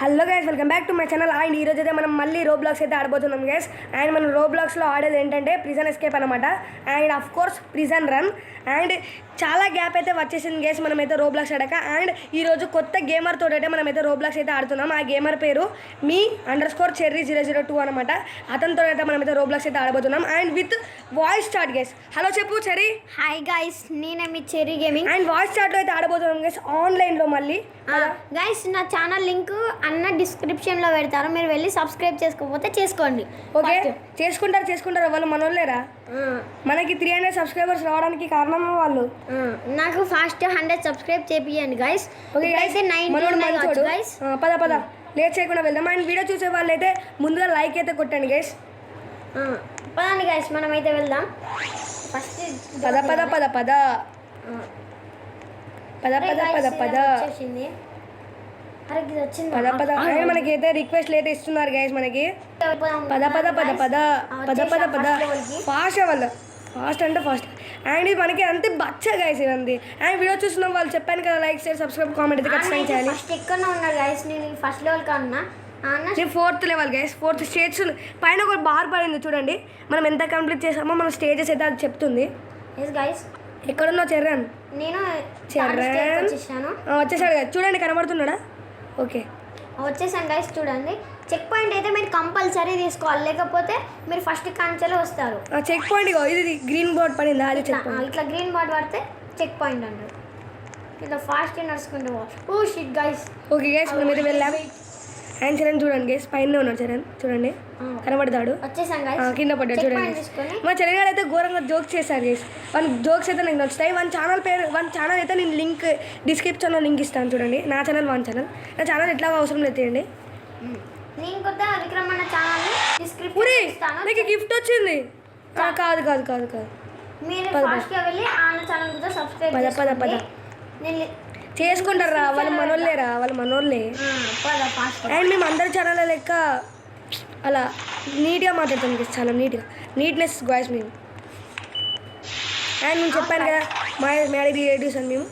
Hello guys, welcome back to my channel. And ఈరోజు అయితే మనం మళ్ళీ రోబ్లాక్స్ అయితే ఆడబోతున్నాం గైస్. అండ్ మనం రోబ్లాక్స్లో ఆడేది ఏంటంటే ప్రిజన్ ఎస్కేప్ అనమాట. And of course prison run. And చాలా గ్యాప్ అయితే వచ్చేసింది గైస్ మనమైతే రోబ్లాక్స్ ఆడాక. అండ్ ఈరోజు కొత్త గేమర్ తోటైతే మనమైతే రోబ్లాక్స్ అయితే ఆడుతున్నాం. ఆ గేమర్ పేరు me_cherry002 అనమాట. అతనితో అయితే మనమైతే రోబ్లాక్స్ అయితే ఆడబోతున్నాం. And with voice chat guys. Hello చెప్పు చెర్రీ. హాయ్ గైస్, నేనే మీ చెర్రీ గేమింగ్. అండ్ వాయిస్ చాట్లో అయితే ఆడబోతున్నాం గైస్, ఆన్లైన్లో మళ్ళీ. గైస్ నా ఛానల్ లింక్ అన్న డిస్క్రిప్షన్లో పెడతారు, మీరు వెళ్ళి సబ్స్క్రైబ్ చేసుకోకపోతే చేసుకోండి. ఓకే, చేసుకుంటారు వాళ్ళు మనోళ్ళేరా. మనకి 300 సబ్స్క్రైబర్స్ రావడానికి కారణం వాళ్ళు. నాకు ఫాస్ట్ 100 సబ్స్క్రైబ్ చేపియండి గైస్. ఓకే గైస్, గైస్ పద లేట్ చేయకుండా వెళ్దాం. అండ్ వీడియో చూసే వాళ్ళు అయితే ముందుగా లైక్ అయితే కొట్టండి గైస్. పదండి గైస్, మనమైతే వెళ్దాం. ఫస్ట్ పద మనకైతే రిక్వెస్ట్లు అయితే ఇస్తున్నారు గైస్. మనకి పద ఫాస్ట్ అవ్వాలి, ఫాస్ట్ అంటే ఫాస్ట్. అండ్ ఇది మనకి అంతే బచ్చ గైస్ ఇదండి. అండ్ వీడియో చూస్తున్నాం వాళ్ళు చెప్పాను కదా, లైక్ షేర్ సబ్స్క్రైబ్ కామెంట్ అయితే ఖచ్చితంగా చేయాలి. ఫస్ట్ ఎక్కడ ఉన్నారు గైస్, నేను ఫస్ట్ లెవెల్ కన్నా నేను 4th level guys. 4th stage పైన ఒక బార్ పడింది చూడండి. మనం ఎంత కంప్లీట్ చేసామో మన స్టేజెస్ అయితే అది చెప్తుంది. గైస్ ఎక్కడున్నావు చెర్రన్? నేను వచ్చేసాడు గైస్, చూడండి కనబడుతున్నాడా? ఓకే వచ్చేసాను గైస్. చూడండి, చెక్ పాయింట్ అయితే మీరు కంపల్సరీ తీసుకోవాలి, లేకపోతే మీరు ఫస్ట్ కాంచెలో వస్తారు. చెక్ పాయింట్ ఇది గ్రీన్ బోర్డ్ పడిందా? అది ఇట్లా గ్రీన్ బోర్డ్ పడితే చెక్ పాయింట్ అంటారు. ఇట్లా ఫాస్ట్ నడుచుకుంటూ oh shit guys. Okay guys, మనం అయితే వెళ్ళాం. అండ్ చరణ్ చూడండి గైస్, పైన ఉన్నాడు చరణ్, చూడండి కనబడతాడు. కింద పడ్డాడు చూడండి. మా చరణ్ గారు అయితే ఘోరంగా జోక్స్ చేశారు గైస్. వన్ జోక్స్ అయితే నాకు నచ్చుతాయి. వన్ ఛానల్ అయితే నేను లింక్ డిస్క్రిప్షన్లో లింక్ ఇస్తాను చూడండి. నా ఛానల్ నా ఛానల్ ఎట్లా అవసరం లేదు తీయండి. నీకు గిఫ్ట్ వచ్చింది. కాదు పద చేసుకుంటారా వాళ్ళు మనోళ్ళే. అండ్ మేము అందరి ఛానల్ లెక్క అలా నీట్గా మాట్లాడతాం కదా, చాలా నీట్నెస్ గాయ్స్ మేము. అండ్ నేను చెప్పాను కదా మ్యాడీ రిలేటివ్స్ అని మేము.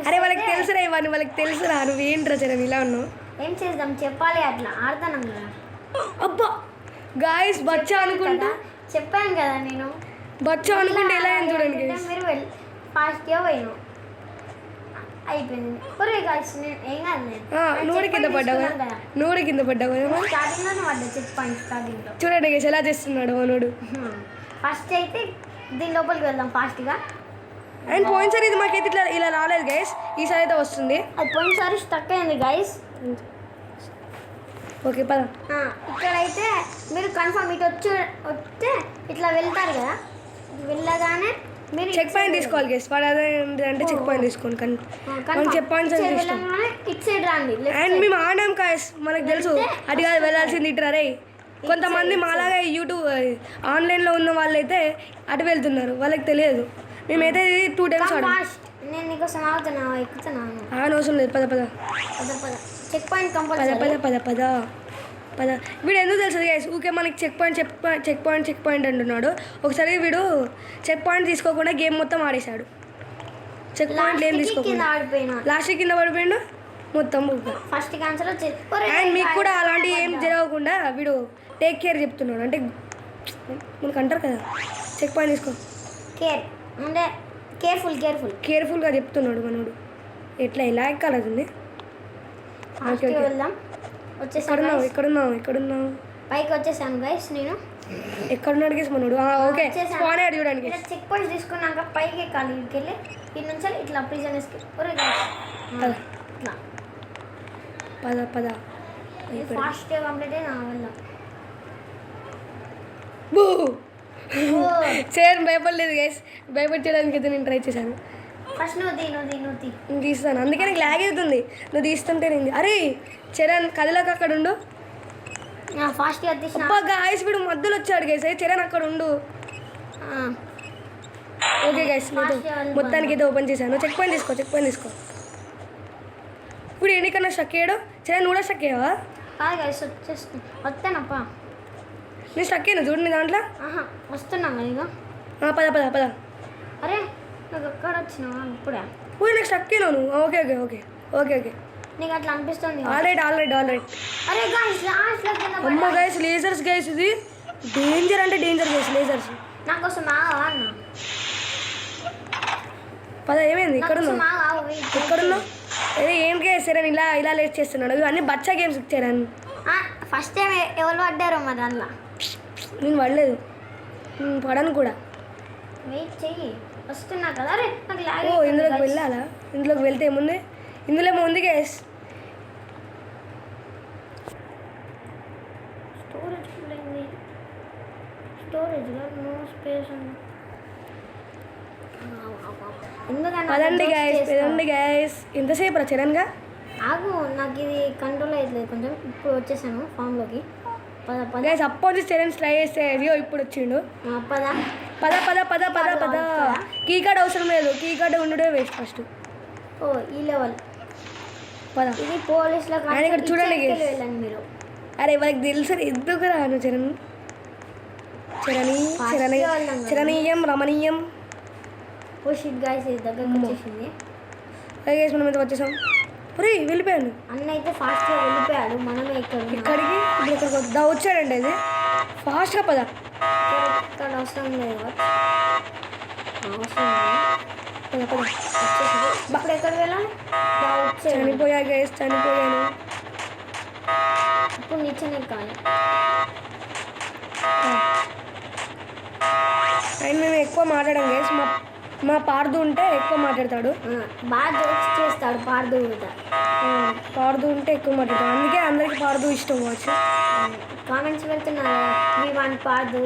అరే వాళ్ళకి తెలుసురా ఇవన్నీ, వాళ్ళకి తెలుసురా. నువ్వేంట్రా సరే ఇలా ఉన్నావు. ఏం చేద్దాం చెప్పాలి, అట్లా ఆడతాను కదా. అబ్బా గాయ్స్, బచ్చా అనుకుంటా చెప్పాను కదా నేను. బచ్చా అనుకుంటే ఎలా అని చూడండి. మీరు వెళ్ళి ఫాస్ట్గా పోయాను అయిపోయింది. ఒరే గాయ్స్, ఏం కాదు, నూరు కింద పడ్డావు స్టార్టింగ్లోనే పడ్డా చెక్ పాయింట్ స్టార్టింగ్లో. చూడండి గైస్ ఎలా చేస్తున్నాడు మనోడు. ఫస్ట్ అయితే దీని లోపలికి వెళ్దాం ఫాస్ట్గా. అండ్ పోయినసారి ఇది మాకైతే ఇలా రాలేదు గైస్, ఈసారి అయితే వస్తుంది. అది పోయినసారి స్టక్ అయింది గైస్. ఓకే పద. ఇక్కడైతే మీరు కన్ఫర్మ్ ఇటు వస్తే ఇట్లా వెళ్తారు కదా, వెళ్ళగానే మీరు చెక్ పాయింట్ తీసుకోవాలి గైస్. అంటే చెక్ పాయింట్ తీసుకోండి కానీ చెక్ పాయింట్స్ ఇటు సైడ్ రండి. అండ్ మేము ఆడాం గైస్, మనకు తెలుసు అటు కాదు వెళ్ళాల్సింది ఇటు రే. కొంతమంది మాలాగా యూట్యూబ్ ఆన్లైన్లో ఉన్న వాళ్ళైతే అటు వెళ్తున్నారు, వాళ్ళకి తెలియదు. మేమైతే 2 times ఆడాం. నేను నీకోసం ఆగుతున్నా, ఎక్కుతున్నాను. అవసరం లేదు, పద చెక్ పాయింట్ కంపల్సరీ. పద వీడు ఎందుకు తెలుసు గైస్, ఊకే మనకి చెక్ పాయింట్ అంటున్నాడు. ఒకసారి వీడు చెక్ పాయింట్ తీసుకోకుండా గేమ్ మొత్తం ఆడేశాడు. చెక్ పాయింట్ ఏం తీసుకోకుండా లాస్ట్ కింద పడిపోయిండు మొత్తం. First cancel. అండ్ మీకు కూడా అలాంటివి ఏం జరగకుండా వీడు టేక్ కేర్ చెప్తున్నాడు. అంటే మనకు అంటారు కదా, చెక్ పాయింట్ తీసుకో, కేర్ అంటే కేర్ఫుల్గా చెప్తున్నాడు మనోడు. ఎలా ఎక్కాలవుతుంది. వెళ్దాం. ఎక్కడున్నావు? పైకి వచ్చేసాను గైస్. నేను ఎక్కడున్నాడు గైస్ మనోడు. ఓకే స్పాన్ అయ్యాడు చూడండి. చెక్ పాయింట్ తీసుకున్నాక పైకి ఎక్కాలి. ఇక్కడికి వెళ్ళి ఇటు నుంచి ఇట్లా ప్రిజన్ పద ఫాస్ట్గా కంప్లీట్ అయ్యి వెళ్దాం. చేయడం భయపడలేదు గైస్, భయపడడానికి అయితే నేను ట్రై చేశాను. ఫస్ట్ నువ్వు తీస్తాను, అందుకే నాకు లాగ్ అవుతుంది. నువ్వు తీస్తుంటే నేను. అరే చరణ్ కదిలాక అక్కడ ఉండు. ఫాస్ట్గా గాయస్ వీడు మధ్యలో వచ్చాడు గైస్. చరణ్ అక్కడ ఉండు. ఓకే గైస్, మొత్తానికి అయితే ఓపెన్ చేశాను. చెక్ పాయింట్ తీసుకో. ఇప్పుడు ఎన్నికన్నా స్టక్ అయ్యాడు. చరణ్ నువ్వు కూడా స్టక్ అయ్యావా? వస్తానప్పా, నేను స్టక్ అయ్యాను చూడండి దాంట్లో. వస్తున్నాం కదా. పద. అరే నాకు ఎక్కడ వచ్చినావా ఇప్పుడే? ఓ నెక్స్ట్ అక్కినాను. Okay okay okay okay okay నీకు అట్లా అనిపిస్తుంది. ఆల్రైట్ అరే గాయ్స్ లాస్ట్లో కింద అమ్మ గైస్ లేజర్స్ గైస్ ఇది డేంజర్ అంటే డేంజర్ గైస్ లేజర్స్. నా కోసం ఆగవా అన్న? పద ఏమైంది ఎక్కడున్నావు ఎక్కడున్నావు? అదే ఏం గైస్ సరే ఇలా ఇలా లేట్ చేస్తున్నాడు. ఇవన్నీ బచ్చా గేమ్స్ ఇచ్చారని ఫస్ట్ టైం ఎవరు పడ్డారో మరి అందులో. నేను పడలేదు పడను కూడా. వెయిట్ చెయ్యి వస్తున్నా కదా. అరే నాకు లాగ్ ఓ ఇందులోకి వెళ్ళాలా? ఇందులోకి వెళ్తే ఏముంది? ఇందులో ఏమో ఉంది గైస్. స్టోరేజ్లో నో స్పేస్ ఉంది. పదండి గైస్ ఎంతసేపు రా చరణ్గా? ఆగు నాకు ఇది కంట్రోల్ అవుతుంది కొంచెం. ఇప్పుడు వచ్చేసాను ఫామ్లోకి. గైస్ అప్పటి నుంచి చరణ్ ట్రై చేస్తే అయ్యో ఇప్పుడు వచ్చిండు. పద పద పద పద పద పద కీ కార్డ్ అవసరం లేదు. కీ కార్డ్ ఉండడే వేస్ట్ ఫస్ట్. ఓ ఈ లెవెల్ పద. ఇది పోలీసులో ఇక్కడ చూడండి వెళ్ళండి మీరు. అరే వాళ్ళకి తెలుసు ఎందుకు రాను చరణ్. చరణీయం రమణీయం. ఓ షిట్ గైస్ ఇది దగ్గరకు వచ్చేసింది. గైస్ మనం అయితే వచ్చేసాం. ఒరే వెళ్ళిపోయాను. అన్న అయితే ఫాస్ట్గా వెళ్ళిపోయాడు. మనమే ఇక్కడికి ఇప్పుడు ఇక్కడికి వద్దా వచ్చాడండి అది ఫాస్ట్గా పద. ఇక్కడ అవసరం లేదు పద పద. ఇప్పుడు ఎక్కడ వెళ్ళాలి? చనిపోయా గైస్ చనిపోయాను. ఇప్పుడు నిచ్చెన ఎక్కాలి. అండ్ మేము ఎక్కువ మాట్లాడాం గైస్. మా పార్దు ఉంటే ఎక్కువ మాట్లాడతాడు. బాగా జోక్స్ చేస్తాడు పార్దు కూడా. పార్దు ఉంటే ఎక్కువ మాట్లాడతాడు. అందుకే అందరికి పార్దు ఇష్టం కావచ్చు. కామెంట్స్ పెడుతున్నారు వి1 పార్దు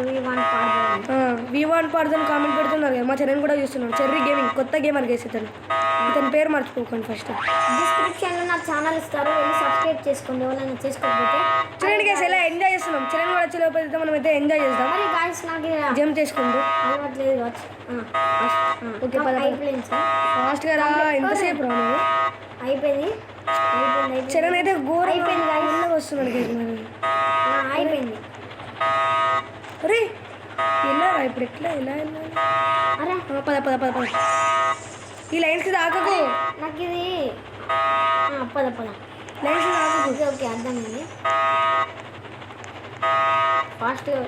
అని కామెంట్ పెడుతున్నారు కదా. మా చెర్రీ కూడా చూస్తున్నాడు. చెర్రీ గేమింగ్ కొత్త గేమర్ గేస్ ఇతని పేరు మర్చిపోకండి ఫస్ట్. డిస్క్రిప్షన్లో నాకు ఛానల్ ఇస్తారు, వెళ్ళి సబ్స్క్రైబ్ చేసుకోండి ఎవరైనా చేసుకోకపోతే. చూడండి గైస్ ఎలా ఎంజాయ్ చేస్తున్నాం. చెర్రీ కూడా వచ్చి లోపలితే మనం అయితే ఎంజాయ్ చేస్తాం. మరి గాయ్స్ నాకు జంప్ చేసుకుంటూ అలవాట్లేదు కావచ్చు. ఓకే అయిపోయింది ఫాస్ట్గా రా. ఎంతసేపు రా నువ్వు? అయిపోయింది చరణ్ అయితే ఘోర అయిపోయింది వస్తున్నాడు గైస్. అయిపోయింది. అరే వెళ్ళారా ఇప్పుడు ఎట్లా ఎలా వెళ్ళాలి? అరే పద పద పద పద. ఈ లైన్స్కి తాకకు. నాకు ఇది పద లైన్స్కి తాకకు. ఓకే అర్థమైంది. ఫాస్ట్గా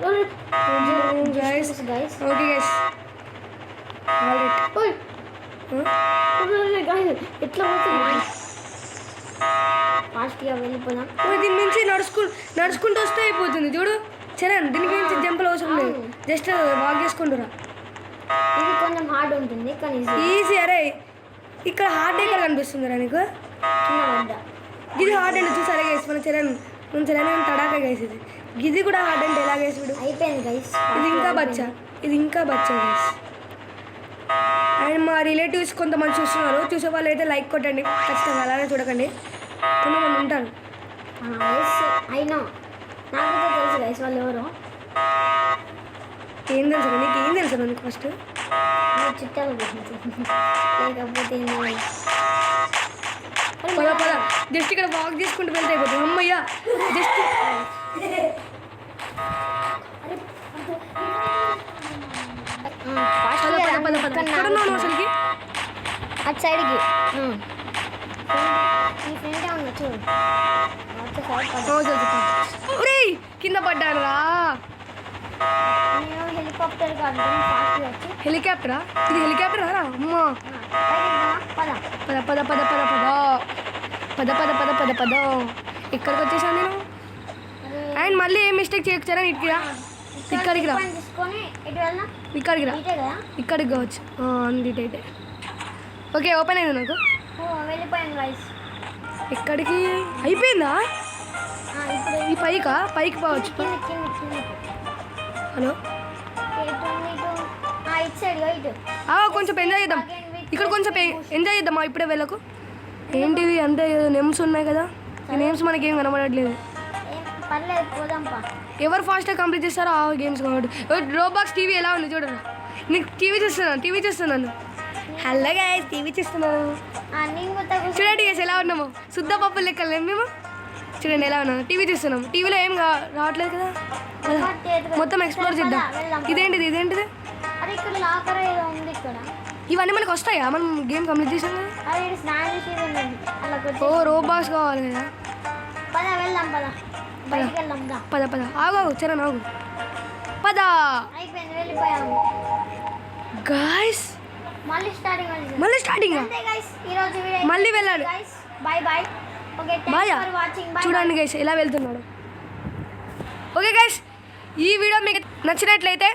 గైస్ ఓకే గైస్ ఎట్లా పోతుంది? ఫాస్ట్గా వెళ్ళిపోదాం. దీని నుంచి నడుచుకుంటూ వస్తే అయిపోతుంది చూడు చరణ్. దీనికి నుంచి జంపులు అవసరం లేదు. జస్ట్ వాక్ చేసుకుంటురా. ఇది కొంచెం హార్డ్ ఉంటుంది కానీ ఈజీ. అరే ఇక్కడ హార్డ్ ఎక్కడ కనిపిస్తుందిరా నీకు? ఇది హార్డ్ అంటే చూసారా గైస్ మన చరణ్ తడాకా గైస్. ఇది కూడా హార్డ్ అంటే ఎలా గైస్? వీడు అయిపోయింది గైస్. ఇది ఇంకా బచ్చా గైస్. అండ్ మా రిలేటివ్స్ కొంతమంది చూస్తున్నారు. చూసే వాళ్ళు అయితే లైక్ కొట్టండి ఖచ్చితంగా. అలానే చూడకండి కొంతమంది ఉంటారు. అయినా నాకు తెలుసు గైస్ వాళ్ళు ఎవరు. ఏం తెలుసు నీకు? ఏం తెలుసు నీకు ఫస్ట్? చుట్టాలు లేకపోతే పద పద. జస్ట్ ఇక్కడ వాక్ చేసుకుంటూ వెళ్తే అయిపోతుంది. అమ్మయ్యా జస్ట్ అసలుకి అటు సైడ్కి కింద పడ్డాను రా. హెలికాప్టర్ హెలికాప్టరా? ఇది హెలికాప్టర్ రా అమ్మా. పద పద పద పద పద పద పద పద పద పద. ఇక్కడికి వచ్చేసాను నేను. అండ్ మళ్ళీ ఏం మిస్టేక్ చేయొచ్చారా? ఇటుకి రా. ఇక్కడికి రా. ఇక్కడికి రా. ఇక్కడికి కావచ్చు అందుకైతే. ఓకే ఓపెన్ అయింది నాకు. ఇక్కడికి అయిపోయిందా? ఈ పైకి పోవచ్చు. హలో కొంచెం ఎంజాయ్ చేద్దాం. ఇక్కడ కొంచెం ఎంజాయ్ చేద్దామా? ఇప్పుడే వెళ్ళకు. ఏంటివి అంటే నేమ్స్ ఉన్నాయి కదా. ఈ నేమ్స్ మనకేం కనబడట్లేదు. ఎవరు ఫాస్ట్గా కంప్లీట్ చేస్తారో ఆ గేమ్స్ కాబట్టి. రోబాక్స్ టీవీ ఎలా ఉంది చూడరా. నీకు టీవీ చూస్తున్నాను. హలో గైస్ టీవీ చూస్తున్నాను. చూడండి గైస్ ఎలా ఉన్నాము. శుద్ధ పప్పులు లెక్కలేము మేము. చూడండి ఎలా ఉన్నాము. టీవీ చూస్తున్నాము. టీవీలో ఏం రావట్లేదు కదా. మొత్తం ఎక్స్ప్లోర్ చేద్దాం. ఇదేంటిది? ఇవన్నీ మనకు వస్తాయా మనం గేమ్ కంప్లీట్ చేసాం కదా? అది ఈడ స్నానం చేసేది ఉన్నది. అలా కొద్ది ఓ రోబాక్స్ కావాలి కదా. పద వెళ్దాం పద. బయటికి వెళ్దాం దా. పద పద ఆగు చరణ్ ఆగు పద. అయిపోయింది వెళ్ళిపోయాము. గాయస్ మళ్ళీ స్టార్టింగ్ మళ్ళీ స్టార్టింగ్ అంతే గైస్ ఈరోజు వీడియో మళ్ళీ వెళ్ళాలి. Guys bye bye. Okay bye. Thanks for watching. Bye. చూడండి గైస్ ఎలా వెళ్తున్నాడు. ఓకే గైస్ ఈ వీడియో మీకు నచ్చినట్లయితే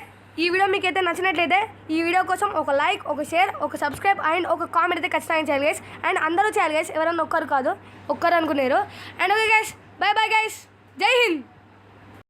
ఈ వీడియో కోసం ఒక లైక్, ఒక షేర్, ఒక సబ్స్క్రైబ్ అండ్ ఒక కామెంట్ అయితే ఖచ్చితంగా చేయాలి గైస్. అండ్ అందరూ చేయాలి గైస్, ఎవరన్నా ఒక్కరు కాదు, ఒక్కరు అనుకున్నారు. And okay guys, bye bye guys, జై హింద్.